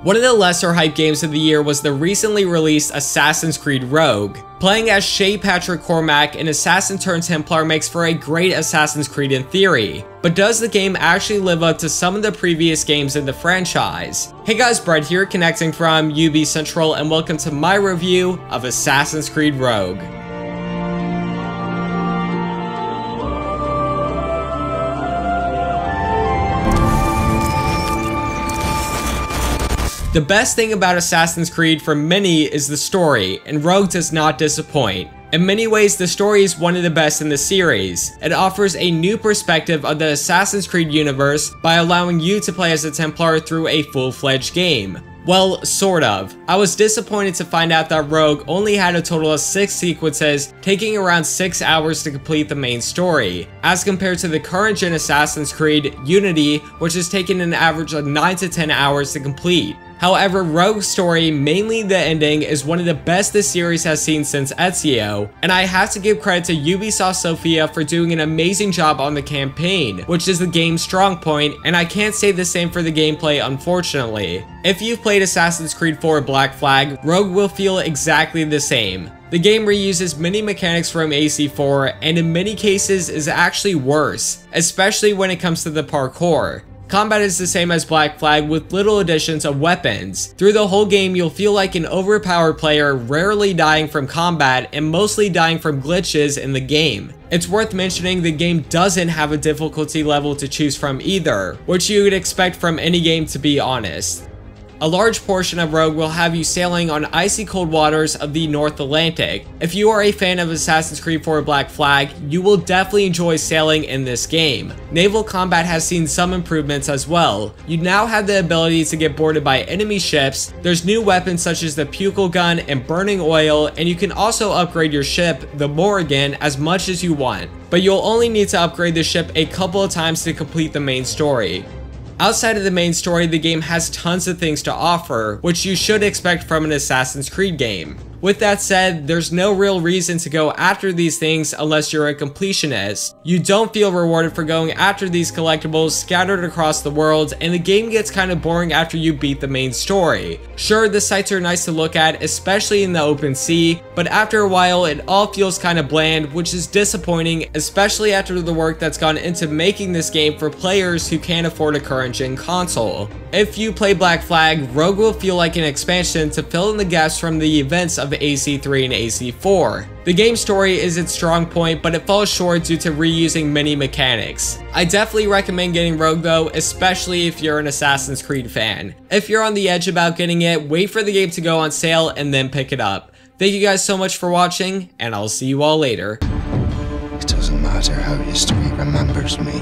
One of the lesser hyped games of the year was the recently released Assassin's Creed Rogue. Playing as Shay Patrick Cormac, an assassin turned Templar, makes for a great Assassin's Creed in theory. But does the game actually live up to some of the previous games in the franchise? Hey guys, Brett here, connecting from UbiCentral, and welcome to my review of Assassin's Creed Rogue. The best thing about Assassin's Creed for many is the story, and Rogue does not disappoint. In many ways, the story is one of the best in the series. It offers a new perspective of the Assassin's Creed universe by allowing you to play as a Templar through a full-fledged game. Well, sort of. I was disappointed to find out that Rogue only had a total of 6 sequences, taking around 6 hours to complete the main story, as compared to the current gen Assassin's Creed, Unity, which has taken an average of 9 to 10 hours to complete. However, Rogue's story, mainly the ending, is one of the best this series has seen since Ezio, and I have to give credit to Ubisoft Sofia for doing an amazing job on the campaign, which is the game's strong point, and I can't say the same for the gameplay, unfortunately. If you've played Assassin's Creed 4 Black Flag, Rogue will feel exactly the same. The game reuses many mechanics from AC4, and in many cases is actually worse, especially when it comes to the parkour. Combat is the same as Black Flag with little additions of weapons. Through the whole game, you'll feel like an overpowered player, rarely dying from combat and mostly dying from glitches in the game. It's worth mentioning the game doesn't have a difficulty level to choose from either, which you would expect from any game, to be honest. A large portion of Rogue will have you sailing on icy cold waters of the North Atlantic. If you are a fan of Assassin's Creed 4 Black Flag, you will definitely enjoy sailing in this game. Naval Combat has seen some improvements as well. You now have the ability to get boarded by enemy ships, there's new weapons such as the Pukel gun and burning oil, and you can also upgrade your ship, the Morrigan, as much as you want. But you'll only need to upgrade the ship a couple of times to complete the main story. Outside of the main story, the game has tons of things to offer, which you should expect from an Assassin's Creed game. With that said, there's no real reason to go after these things unless you're a completionist. You don't feel rewarded for going after these collectibles scattered across the world, and the game gets kind of boring after you beat the main story. Sure, the sights are nice to look at, especially in the open sea, but after a while it all feels kind of bland, which is disappointing, especially after the work that's gone into making this game for players who can't afford a current gen console. If you play Black Flag, Rogue will feel like an expansion to fill in the gaps from the events of AC3 and AC4. The game's story is its strong point, but it falls short due to reusing many mechanics. I definitely recommend getting Rogue though, especially if you're an Assassin's Creed fan. If you're on the edge about getting it, wait for the game to go on sale and then pick it up. Thank you guys so much for watching, and I'll see you all later. It doesn't matter how history remembers me.